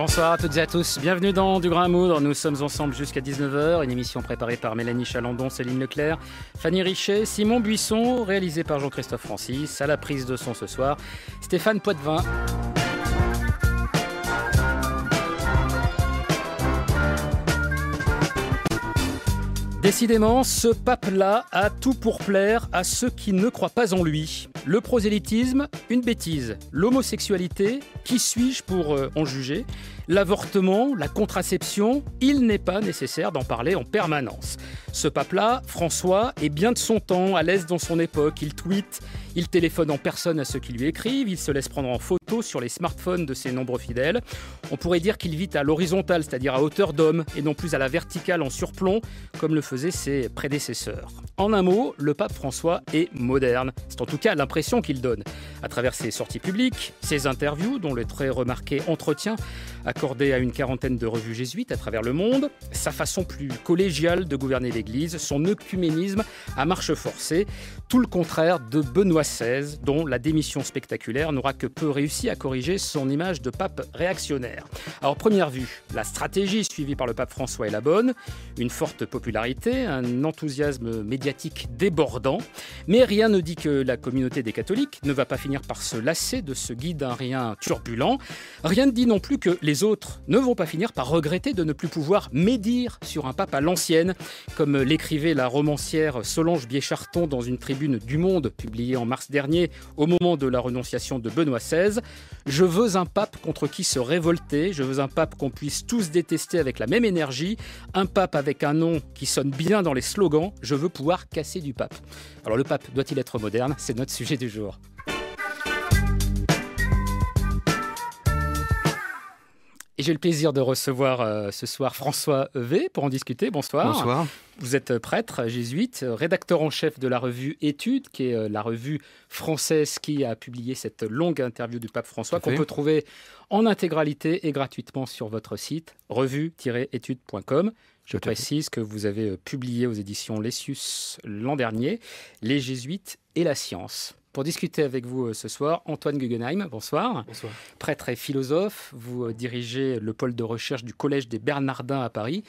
Bonsoir à toutes et à tous, bienvenue dans Du Grain à Moudre. Nous sommes ensemble jusqu'à 19h, une émission préparée par Mélanie Chalandon, Céline Leclerc, Fanny Richet, Simon Buisson, réalisée par Jean-Christophe Francis. À la prise de son ce soir, Stéphane Poitvin. Décidément, ce pape-là a tout pour plaire à ceux qui ne croient pas en lui. Le prosélytisme, une bêtise. L'homosexualité, qui suis-je pour en juger ? L'avortement, la contraception, il n'est pas nécessaire d'en parler en permanence. Ce pape-là, François, est bien de son temps, à l'aise dans son époque. Il tweete, il téléphone en personne à ceux qui lui écrivent, il se laisse prendre en photo sur les smartphones de ses nombreux fidèles. On pourrait dire qu'il vit à l'horizontale, c'est-à-dire à hauteur d'homme, et non plus à la verticale en surplomb, comme le faisaient ses prédécesseurs. En un mot, le pape François est moderne. C'est en tout cas l'impression qu'il donne. À travers ses sorties publiques, ses interviews, dont le très remarqué entretien accordé à une quarantaine de revues jésuites à travers le monde, sa façon plus collégiale de gouverner l'Église, son œcuménisme à marche forcée, tout le contraire de Benoît XVI, dont la démission spectaculaire n'aura que peu réussi à corriger son image de pape réactionnaire. Alors, première vue, la stratégie suivie par le pape François est la bonne, une forte popularité, un enthousiasme médiatique débordant, mais rien ne dit que la communauté des catholiques ne va pas finir par se lasser de ce guide un rien turbulent. Rien ne dit non plus que les autres ne vont pas finir par regretter de ne plus pouvoir médire sur un pape à l'ancienne, comme l'écrivait la romancière Solange Biécharton dans une tribune du Monde publiée en mars dernier au moment de la renonciation de Benoît XVI. Je veux un pape contre qui se révolter, je veux un pape qu'on puisse tous détester avec la même énergie, un pape avec un nom qui sonne bien dans les slogans, je veux pouvoir casser du pape. Alors le pape doit-il être moderne ? C'est notre sujet du jour. Et j'ai le plaisir de recevoir ce soir François V pour en discuter. Bonsoir. Bonsoir. Vous êtes prêtre, jésuite, rédacteur en chef de la revue Études, qui est la revue française qui a publié cette longue interview du pape François, qu'on peut trouver en intégralité et gratuitement sur votre site, revue-études.com. Je précise que vous avez publié aux éditions Lessius l'an dernier, Les Jésuites et la science. Pour discuter avec vous ce soir, Antoine Guggenheim, bonsoir. Bonsoir. Prêtre et philosophe, vous dirigez le pôle de recherche du Collège des Bernardins à Paris,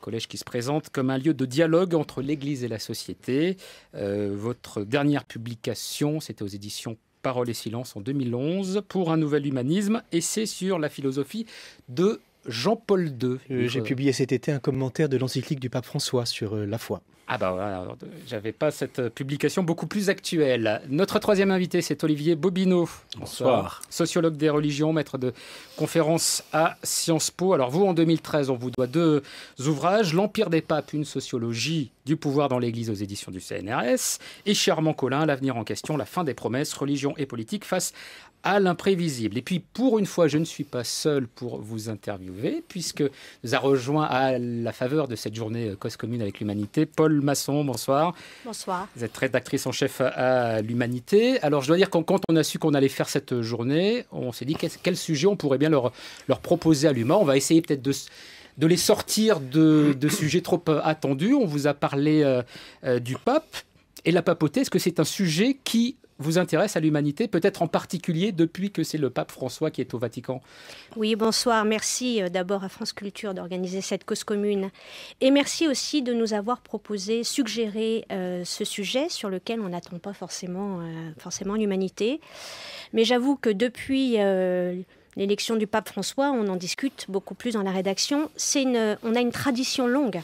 collège qui se présente comme un lieu de dialogue entre l'Église et la société. Votre dernière publication, c'était aux éditions Parole et Silence en 2011, pour un nouvel humanisme, essai sur la philosophie de Jean-Paul II. J'ai publié cet été un commentaire de l'encyclique du pape François sur la foi. Ah bah voilà, j'avais pas cette publication beaucoup plus actuelle. Notre troisième invité, c'est Olivier Bobineau. Bonsoir. Sociologue des religions, maître de conférences à Sciences Po. Alors vous, en 2013, on vous doit deux ouvrages, L'Empire des papes, une sociologie du pouvoir dans l'Église aux éditions du CNRS, et Charmant Collin, L'avenir en question, la fin des promesses, religion et politique face à l'imprévisible. Et puis, pour une fois, je ne suis pas seul pour vous interviewer, puisque nous a rejoint à la faveur de cette journée Cause commune avec l'humanité, Paul Masson, bonsoir. Bonsoir. Vous êtes rédactrice en chef à l'Humanité. Alors, je dois dire que quand on a su qu'on allait faire cette journée, on s'est dit quel sujet on pourrait bien leur proposer à l'humain. On va essayer peut-être de les sortir de sujets trop attendus. On vous a parlé du pape et la papauté. Est-ce que c'est un sujet qui vous intéresse à l'humanité, peut-être en particulier depuis que c'est le pape François qui est au Vatican? Oui, bonsoir. Merci d'abord à France Culture d'organiser cette cause commune. Et merci aussi de nous avoir proposé, suggéré ce sujet sur lequel on n'attend pas forcément l'humanité. Mais j'avoue que depuis l'élection du pape François, on en discute beaucoup plus dans la rédaction. On a une tradition longue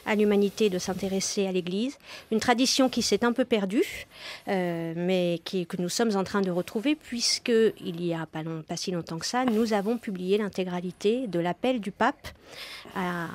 à l'humanité de s'intéresser à l'Église, une tradition qui s'est un peu perdue, mais que nous sommes en train de retrouver, puisqu'il y a pas si longtemps que ça, nous avons publié l'intégralité de l'appel du pape à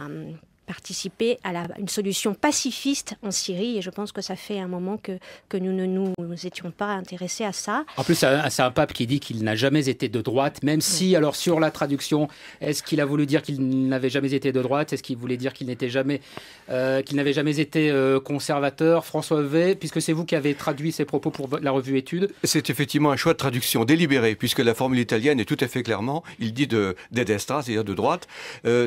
participer à une solution pacifiste en Syrie, et je pense que ça fait un moment que nous ne nous étions pas intéressés à ça. En plus, c'est un pape qui dit qu'il n'a jamais été de droite, même si, alors sur la traduction, est-ce qu'il a voulu dire qu'il n'avait jamais été de droite? Est-ce qu'il voulait dire qu'il n'avait jamais été conservateur? François V, puisque c'est vous qui avez traduit ces propos pour la revue Études. C'est effectivement un choix de traduction délibéré, puisque la formule italienne est tout à fait clairement, il dit de destra, c'est-à-dire de droite.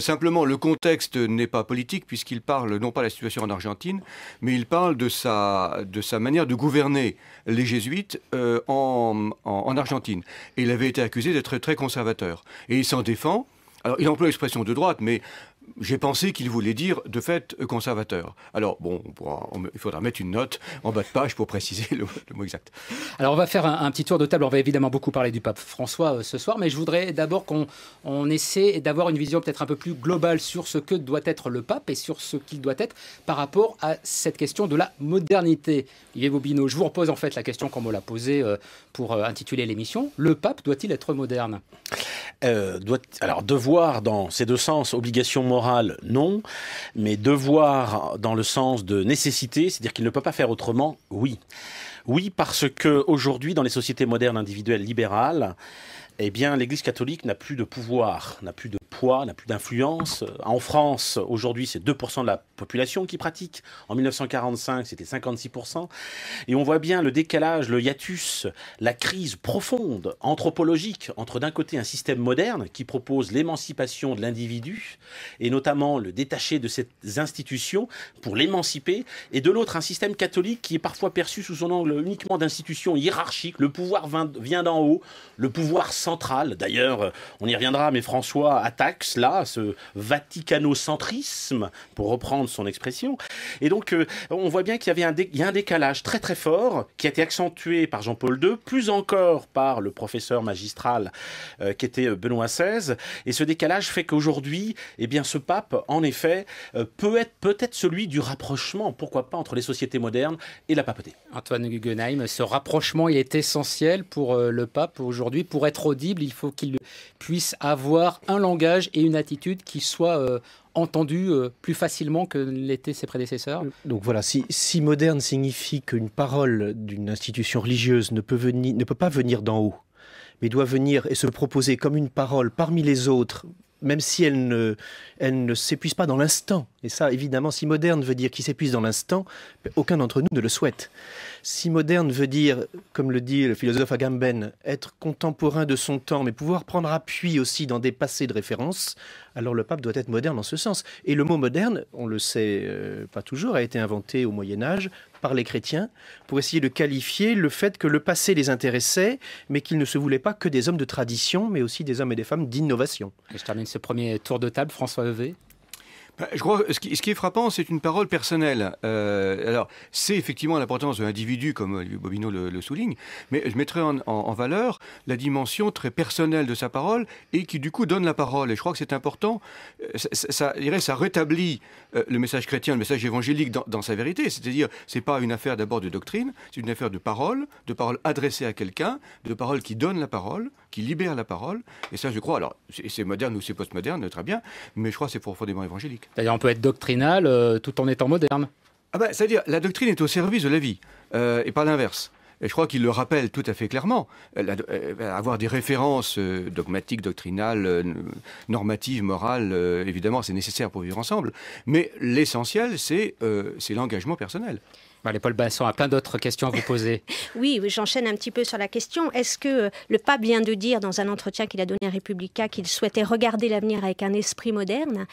Simplement, le contexte n'est pas politique, puisqu'il parle non pas de la situation en Argentine, mais il parle de sa manière de gouverner les jésuites en Argentine. Et il avait été accusé d'être très conservateur. Et il s'en défend Alors, il emploie l'expression de droite, mais j'ai pensé qu'il voulait dire, de fait, conservateur. Alors, bon, il faudra mettre une note en bas de page pour préciser le mot exact. Alors, on va faire un petit tour de table. On va évidemment beaucoup parler du pape François ce soir, mais je voudrais d'abord qu'on essaie d'avoir une vision peut-être un peu plus globale sur ce que doit être le pape et sur ce qu'il doit être par rapport à cette question de la modernité. Olivier Bobineau, je vous repose en fait la question qu'on me l'a posée pour intituler l'émission. Le pape doit-il être moderne ? Alors, devoir dans ces deux sens, obligation morale, non, mais devoir dans le sens de nécessité, c'est-à-dire qu'il ne peut pas faire autrement, oui. Oui, parce que aujourd'hui, dans les sociétés modernes individuelles libérales, eh bien, l'Église catholique n'a plus de pouvoir, n'a plus de poids, n'a plus d'influence. En France, aujourd'hui, c'est 2% de la population qui pratique. En 1945, c'était 56%. Et on voit bien le décalage, le hiatus, la crise profonde, anthropologique, entre d'un côté un système moderne qui propose l'émancipation de l'individu, et notamment le détacher de ces institutions pour l'émanciper, et de l'autre un système catholique qui est parfois perçu sous son angle uniquement d'institutions hiérarchiques. Le pouvoir vient d'en haut, le pouvoir central. D'ailleurs, on y reviendra, mais François attaque cela, ce vaticanocentrisme, pour reprendre son expression. Et donc, on voit bien qu'il y a un décalage très très fort qui a été accentué par Jean-Paul II, plus encore par le professeur magistral qui était Benoît XVI. Et ce décalage fait qu'aujourd'hui, eh bien, ce pape, en effet, peut être peut-être celui du rapprochement, pourquoi pas, entre les sociétés modernes et la papauté. Antoine Guggenheim, ce rapprochement il est essentiel pour le pape aujourd'hui. Pour être audible, il faut qu'il puisse avoir un langage et une attitude qui soient entendus plus facilement que l'étaient ses prédécesseurs. Donc voilà, si moderne signifie qu'une parole d'une institution religieuse ne peut pas venir d'en haut, mais doit venir et se proposer comme une parole parmi les autres, même si elle ne s'épuise pas dans l'instant. Et ça, évidemment, si moderne veut dire qu'il s'épuise dans l'instant, aucun d'entre nous ne le souhaite. Si moderne veut dire, comme le dit le philosophe Agamben, être contemporain de son temps, mais pouvoir prendre appui aussi dans des passés de référence, alors le pape doit être moderne en ce sens. Et le mot moderne, on le sait pas toujours, a été inventé au Moyen-Âge par les chrétiens pour essayer de qualifier le fait que le passé les intéressait, mais qu'ils ne se voulaient pas que des hommes de tradition, mais aussi des hommes et des femmes d'innovation. Et je termine ce premier tour de table, François Heuvet. Je crois que ce qui est frappant, c'est une parole personnelle. Alors, c'est effectivement l'importance de l'individu, comme Bobineau le souligne, mais je mettrais en valeur la dimension très personnelle de sa parole et qui, du coup, donne la parole. Et je crois que c'est important. Ça rétablit le message chrétien, le message évangélique dans sa vérité. C'est-à-dire, c'est pas une affaire d'abord de doctrine, c'est une affaire de parole adressée à quelqu'un, de parole qui donne la parole, qui libère la parole. Et ça, je crois, alors, c'est moderne ou c'est postmoderne, très bien, mais je crois que c'est profondément évangélique. D'ailleurs, on peut être doctrinal tout en étant moderne. C'est-à-dire, la doctrine est au service de la vie, et pas l'inverse. Et je crois qu'il le rappelle tout à fait clairement. Avoir des références dogmatiques, doctrinales, normatives, morales, évidemment, c'est nécessaire pour vivre ensemble. Mais l'essentiel, c'est l'engagement personnel. Allez, Paul Basson a plein d'autres questions à vous poser. Oui, j'enchaîne un petit peu sur la question. Est-ce que le pape vient de dire dans un entretien qu'il a donné à Republica qu'il souhaitait regarder l'avenir avec un esprit moderne?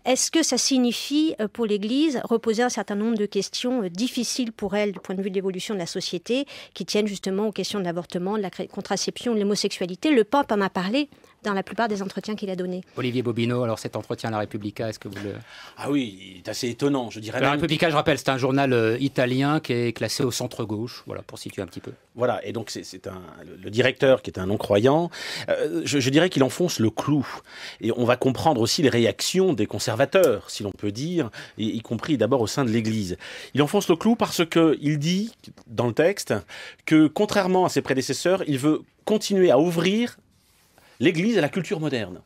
Est-ce que ça signifie pour l'Église reposer un certain nombre de questions difficiles pour elle du point de vue de l'évolution de la société, qui tiennent justement aux questions de l'avortement, de la contraception, de l'homosexualité? Le pape en a parlé dans la plupart des entretiens qu'il a donnés. Olivier Bobineau, alors cet entretien à la Republica, est-ce que vous le... Ah oui, il est assez étonnant, je dirais. La Republica, je rappelle, c'est un journal italien qui est classé au centre-gauche, voilà, pour situer un petit peu. Voilà, et donc le directeur qui est un non-croyant, je dirais qu'il enfonce le clou. Et on va comprendre aussi les réactions des conservateurs, si l'on peut dire, y compris d'abord au sein de l'Église. Il enfonce le clou parce qu'il dit, dans le texte, que contrairement à ses prédécesseurs, il veut continuer à ouvrir l'Église à la culture moderne.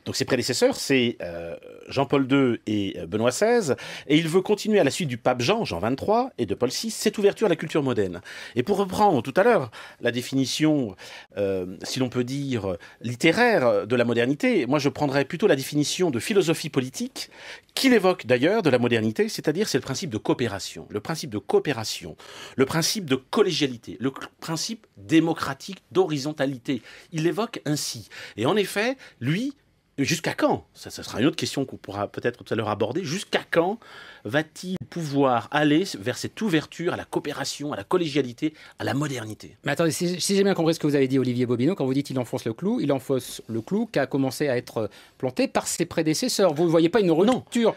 Donc ses prédécesseurs, c'est Jean-Paul II et Benoît XVI, et il veut continuer à la suite du pape Jean 23, et de Paul VI, cette ouverture à la culture moderne. Et pour reprendre tout à l'heure la définition, si l'on peut dire, littéraire de la modernité, moi je prendrais plutôt la définition de philosophie politique, qu'il évoque d'ailleurs de la modernité, c'est-à-dire c'est le principe de coopération, le principe de collégialité, le principe démocratique d'horizontalité. Il l'évoque ainsi. Et en effet, lui, jusqu'à quand ? Ça sera une autre question qu'on pourra peut-être tout à l'heure aborder. Jusqu'à quand va-t-il pouvoir aller vers cette ouverture à la coopération, à la collégialité, à la modernité? Mais attendez, si j'ai bien compris ce que vous avez dit, Olivier Bobineau, quand vous dites il enfonce le clou qui a commencé à être planté par ses prédécesseurs. Vous ne voyez pas une rupture?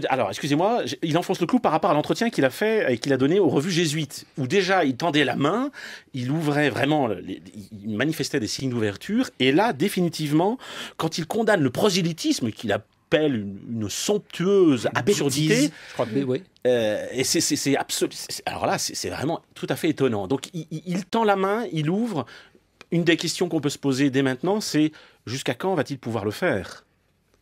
Alors, excusez-moi, il enfonce le clou par rapport à l'entretien qu'il a fait et qu'il a donné aux revues jésuites, où déjà il tendait la main, il ouvrait vraiment, il manifestait des signes d'ouverture, et là, définitivement, quand il condamne le prosélytisme, qu'il appelle une somptueuse absurdité, je crois que oui. Et c'est absolu. Alors là, c'est vraiment tout à fait étonnant. Donc, il tend la main, il ouvre. Une des questions qu'on peut se poser dès maintenant, c'est jusqu'à quand va-t-il pouvoir le faire?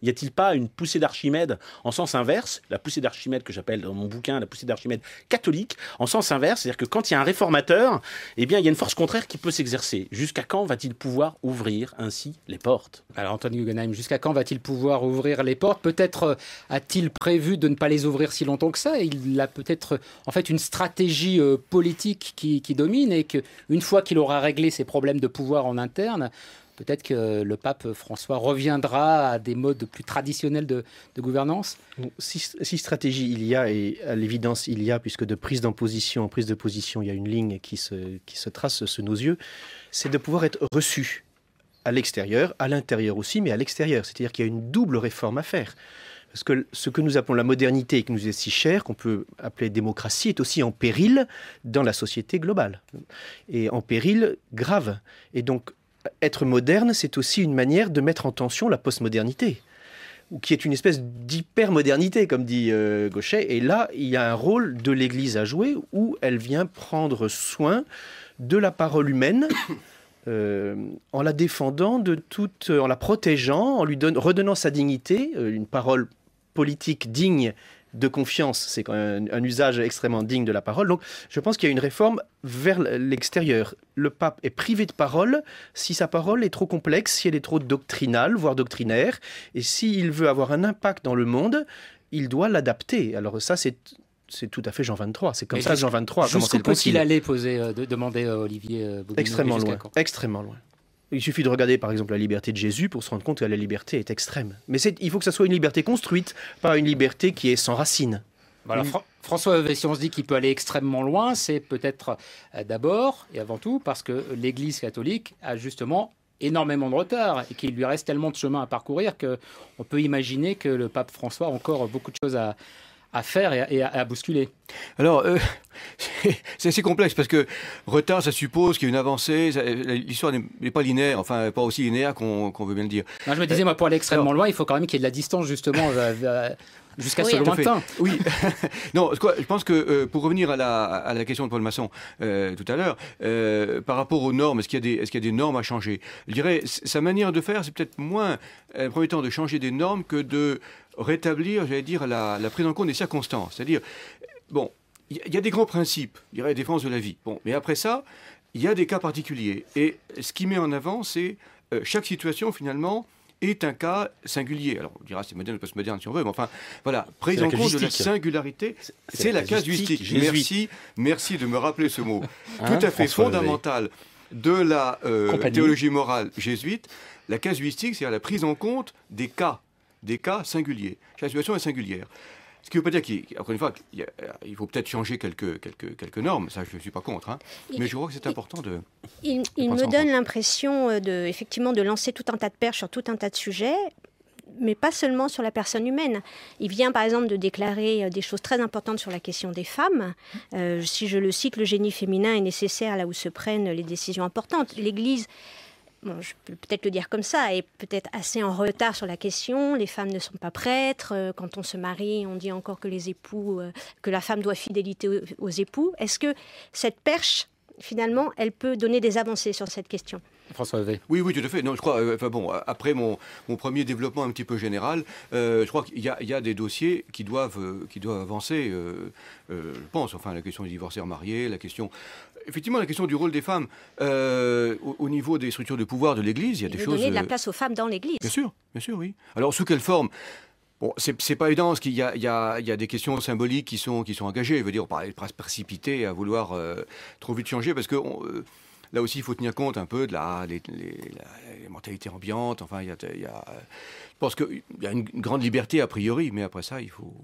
Y a-t-il pas une poussée d'Archimède en sens inverse, la poussée d'Archimède que j'appelle dans mon bouquin la poussée d'Archimède catholique, en sens inverse, c'est-à-dire que quand il y a un réformateur, eh bien il y a une force contraire qui peut s'exercer. Jusqu'à quand va-t-il pouvoir ouvrir ainsi les portes? Alors Anthony Guggenheim, jusqu'à quand va-t-il pouvoir ouvrir les portes? Peut-être a-t-il prévu de ne pas les ouvrir si longtemps que ça? Il a peut-être en fait une stratégie politique qui domine, et qu'une fois qu'il aura réglé ses problèmes de pouvoir en interne, peut-être que le pape François reviendra à des modes plus traditionnels de gouvernance. Si stratégie il y a, et à l'évidence il y a, puisque de prise en prise de position, il y a une ligne qui se trace sous nos yeux, c'est de pouvoir être reçu à l'extérieur, à l'intérieur aussi, mais à l'extérieur. C'est-à-dire qu'il y a une double réforme à faire. Parce que ce que nous appelons la modernité et qui nous est si cher, qu'on peut appeler démocratie, est aussi en péril dans la société globale. Et en péril grave. Et donc, être moderne, c'est aussi une manière de mettre en tension la postmodernité, qui est une espèce d'hypermodernité, comme dit Gauchet. Et là, il y a un rôle de l'Église à jouer, où elle vient prendre soin de la parole humaine, en la défendant en la protégeant, en lui redonnant sa dignité, une parole politique digne de confiance, c'est quand même un usage extrêmement digne de la parole. Donc je pense qu'il y a une réforme vers l'extérieur. Le pape est privé de parole si sa parole est trop complexe, si elle est trop doctrinale, voire doctrinaire, et s'il veut avoir un impact dans le monde, il doit l'adapter. Alors ça, c'est tout à fait Jean XXIII. C'est comme ça que Jean XXIII a commencé le concile. Jusqu'où peut-il aller demander Olivier Bobineau? Extrêmement loin. Extrêmement loin. Il suffit de regarder par exemple la liberté de Jésus pour se rendre compte que la liberté est extrême. Mais il faut que ça soit une liberté construite, pas une liberté qui est sans racines. Alors, François Heuvet, si on se dit qu'il peut aller extrêmement loin, c'est peut-être d'abord et avant tout parce que l'Église catholique a justement énormément de retard et qu'il lui reste tellement de chemin à parcourir qu'on peut imaginer que le pape François a encore beaucoup de choses à faire et à bousculer. Alors, c'est assez complexe parce que retard, ça suppose qu'il y a une avancée. L'histoire n'est pas linéaire, enfin, pas aussi linéaire qu'on veut bien le dire. Non, je me disais, moi, pour aller extrêmement loin, il faut quand même qu'il y ait de la distance, justement, jusqu'à ce lointain. Oui. Non, je pense que pour revenir à la question de Paul Masson tout à l'heure, par rapport aux normes, est-ce qu'il y a des normes à changer? Je dirais, sa manière de faire, c'est peut-être moins, en premier temps, de changer des normes que de rétablir, j'allais dire, la prise en compte des circonstances. C'est-à-dire, bon, il y a des grands principes, je dirais, la défense de la vie. Bon, mais après ça, il y a des cas particuliers. Et ce qui met en avant, c'est chaque situation, finalement, est un cas singulier. Alors, on dira c'est moderne ou post-moderne si on veut, mais enfin, voilà, prise en compte de la singularité, c'est la casuistique. Merci de me rappeler ce mot tout à fait fondamental de la théologie morale jésuite. La casuistique, c'est-à-dire la prise en compte des cas singuliers. Chaque situation est singulière. Ce qui ne veut pas dire qu'encore une fois, il faut peut-être changer quelques normes, ça je ne suis pas contre, hein. Mais je crois que c'est important de... Il me donne l'impression effectivement de lancer tout un tas de perches sur tout un tas de sujets, mais pas seulement sur la personne humaine. Il vient par exemple de déclarer des choses très importantes sur la question des femmes. Si je le cite, le génie féminin est nécessaire là où se prennent les décisions importantes. L'Église... Bon, je peux peut-être le dire comme ça, est peut-être assez en retard sur la question. Les femmes ne sont pas prêtres. Quand on se marie, on dit encore que que la femme doit fidélité aux époux. Est-ce que cette perche, finalement, elle peut donner des avancées sur cette question ? François Heuvet. Oui, tout à fait. Non, je crois. Après mon premier développement un petit peu général, je crois qu'il y a des dossiers qui doivent avancer. Je pense. Enfin, la question des divorcés remariés, effectivement, la question du rôle des femmes au niveau des structures de pouvoir de l'Église, il y a des choses. Donner de la place aux femmes dans l'Église. Bien sûr, oui. Alors, sous quelle forme? Bon, c'est pas évident, parce qu'il y a des questions symboliques qui sont engagées. Je veux dire, on parlait de précipiter à vouloir trop vite changer, parce que là aussi, il faut tenir compte un peu de les mentalités ambiantes. Enfin, je pense qu'il y a une grande liberté a priori, mais après ça, il faut